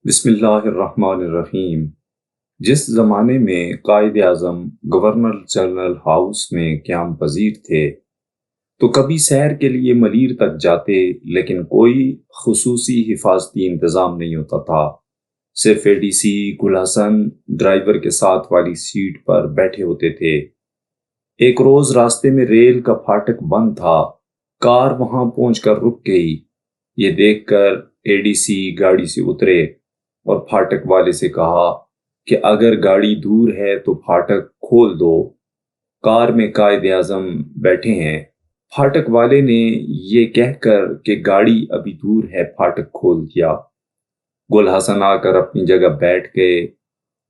بسم اللہ الرحمن الرحیم۔ جس زمانے میں Quaid Azam governor general house میں قیام پذیر تھے تو کبھی سیر کے لیے ملیر تک جاتے، لیکن کوئی خصوصی حفاظتی انتظام نہیں ہوتا تھا۔ صرف اے ڈی سی گل حسن ڈرائیور کے ساتھ والی سیٹ پر بیٹھے ہوتے تھے۔ ایک روز راستے میں ریل کا پھاٹک بند تھا۔ کار وہاں پہنچ کر رک گئی۔ یہ دیکھ کر اے ڈی سی گاڑی سے اترے اور پھاٹک والے سے کہا کہ اگر گاڑی دور ہے تو پھاٹک کھول دو، کار میں قائد اعظم بیٹھے ہیں۔ پھاٹک والے نے یہ کہہ کر کہ گاڑی ابھی دور ہے پھاٹک کھول دیا۔ گل حسن آ کر اپنی جگہ بیٹھ گئے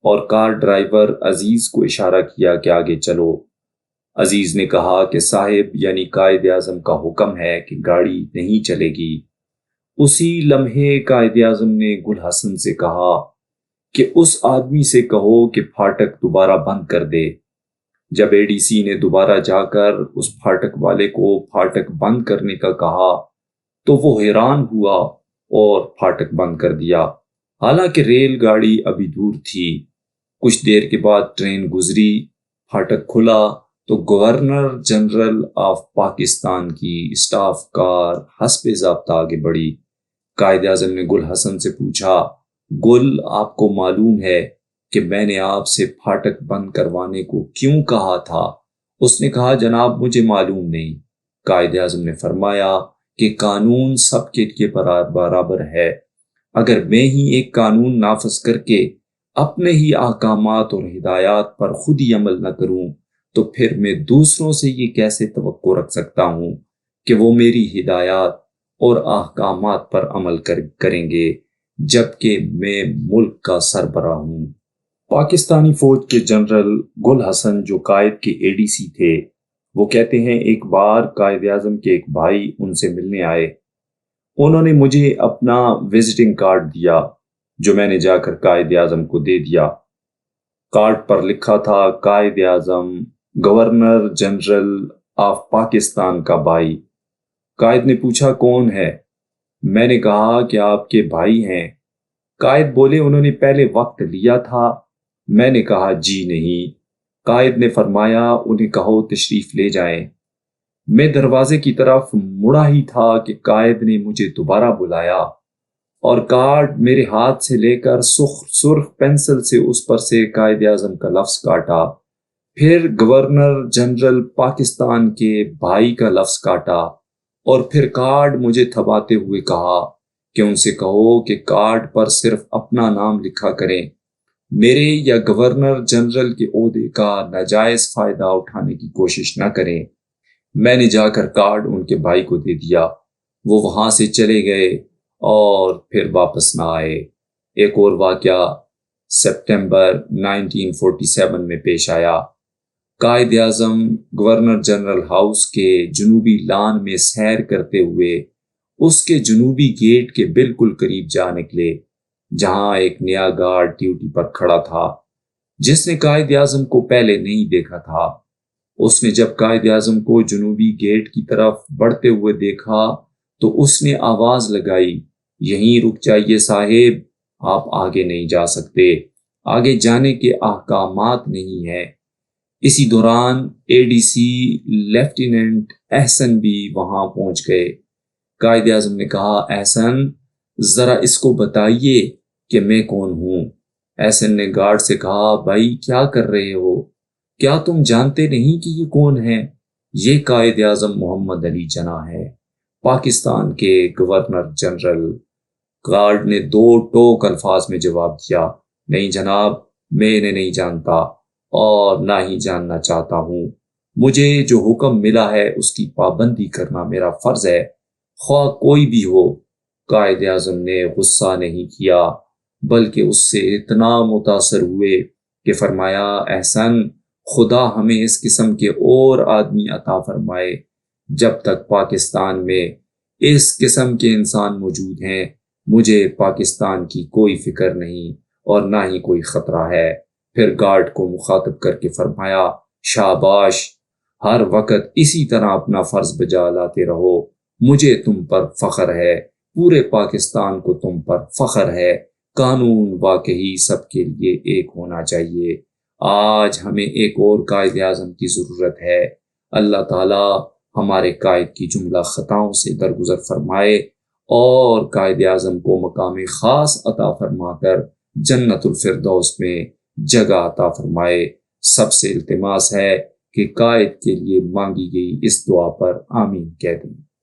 اور کار ڈرائیور عزیز کو اشارہ کیا کہ آگے چلو۔ عزیز نے کہا کہ صاحب یعنی قائد اعظم کا حکم ہے کہ گاڑی نہیں چلے گی۔ اسی لمحے قائد اعظم نے گل حسن سے کہا کہ اس آدمی سے کہو کہ پھاٹک دوبارہ بند کر دے۔ جب اے ڈی سی نے دوبارہ جا کر اس پھاٹک والے کو پھاٹک بند کرنے کا کہا تو وہ حیران ہوا اور پھاٹک بند کر دیا، حالانکہ ریل گاڑی ابھی دور تھی۔ کچھ دیر کے بعد ٹرین گزری، پھاٹک کھلا تو گورنر جنرل آف پاکستان کی اسٹاف کار حسب ضابطہ آگے بڑھی۔ قائد اعظم نے گل حسن سے پوچھا، گل آپ کو معلوم ہے کہ میں نے آپ سے پھاٹک بند کروانے کو کیوں کہا تھا؟ اس نے کہا جناب مجھے معلوم نہیں۔ قائد اعظم نے فرمایا کہ قانون سب کے لیے برابر ہے۔ اگر میں ہی ایک قانون نافذ کر کے اپنے ہی احکامات اور ہدایات پر خود ہی عمل نہ کروں تو پھر میں دوسروں سے یہ کیسے توقع رکھ سکتا ہوں کہ وہ میری ہدایات اور احکامات پر عمل کریں گے جبکہ میں ملک کا سربراہ ہوں۔ پاکستانی فوج کے جنرل گل حسن جو قائد کے اے ڈی سی تھے، وہ کہتے ہیں ایک بار قائد اعظم کے ایک بھائی ان سے ملنے آئے۔ انہوں نے مجھے اپنا وزٹنگ کارڈ دیا جو میں نے جا کر قائد اعظم کو دے دیا۔ کارڈ پر لکھا تھا Quaid Azam governor general of Pakistan کا بھائی۔ قائد نے پوچھا کون ہے؟ میں نے کہا کہ آپ کے بھائی ہیں۔ قائد بولے انہوں نے پہلے وقت لیا تھا؟ میں نے کہا جی نہیں۔ قائد نے فرمایا انہیں کہو تشریف لے جائیں۔ میں دروازے کی طرف مڑا ہی تھا کہ قائد نے مجھے دوبارہ بلایا اور کارڈ میرے ہاتھ سے لے کر سرخ پینسل سے اس پر سے قائد اعظم کا لفظ کاٹا، پھر گورنر جنرل پاکستان کے بھائی کا لفظ کاٹا اور پھر کارڈ مجھے تھماتے ہوئے کہا کہ ان سے کہو کہ کارڈ پر صرف اپنا نام لکھا کریں، میرے یا گورنر جنرل کے عہدے کا ناجائز فائدہ اٹھانے کی کوشش نہ کریں۔ میں نے جا کر کارڈ ان کے بھائی کو دے دیا۔ وہ وہاں سے چلے گئے اور پھر واپس نہ آئے۔ ایک اور واقعہ سپٹمبر 1947 میں پیش آیا۔ Quaid Azam governor general house کے جنوبی لان میں سیر کرتے ہوئے اس کے جنوبی گیٹ کے بالکل قریب جا نکلے، جہاں ایک نیا گارڈ ڈیوٹی پر کھڑا تھا جس نے قائد اعظم کو پہلے نہیں دیکھا تھا۔ اس نے جب قائد اعظم کو جنوبی گیٹ کی طرف بڑھتے ہوئے دیکھا تو اس نے آواز لگائی، یہیں رک جائیے صاحب، آپ آگے نہیں جا سکتے، آگے جانے کے احکامات نہیں ہیں۔ اسی دوران اے ڈی سی لیفٹیننٹ احسن بھی وہاں پہنچ گئے۔ قائد اعظم نے کہا احسن ذرا اس کو بتائیے کہ میں کون ہوں۔ احسن نے گارڈ سے کہا بھائی کیا کر رہے ہو؟ کیا تم جانتے نہیں کہ یہ کون ہے؟ یہ قائد اعظم محمد علی جناح ہے، پاکستان کے گورنر جنرل۔ گارڈ نے دو ٹوک الفاظ میں جواب دیا، نہیں جناب میں انہیں نہیں جانتا اور نہ ہی جاننا چاہتا ہوں۔ مجھے جو حکم ملا ہے اس کی پابندی کرنا میرا فرض ہے، خواہ کوئی بھی ہو۔ قائد اعظم نے غصہ نہیں کیا بلکہ اس سے اتنا متاثر ہوئے کہ فرمایا احسن خدا ہمیں اس قسم کے اور آدمی عطا فرمائے۔ جب تک پاکستان میں اس قسم کے انسان موجود ہیں مجھے پاکستان کی کوئی فکر نہیں اور نہ ہی کوئی خطرہ ہے۔ پھر گارڈ کو مخاطب کر کے فرمایا شاباش، ہر وقت اسی طرح اپنا فرض بجا لاتے رہو، مجھے تم پر فخر ہے، پورے پاکستان کو تم پر فخر ہے قانون واقعی سب کے لیے ایک ہونا چاہیے۔ آج ہمیں ایک اور قائد اعظم کی ضرورت ہے۔ اللہ تعالیٰ ہمارے قائد کی جملہ خطاؤں سے درگزر فرمائے اور قائد اعظم کو مقام خاص عطا فرما کر جنت الفردوس میں جگہ عطا فرمائے۔ سب سے التماس ہے کہ قائد کے لیے مانگی گئی اس دعا پر آمین کہہ دیں۔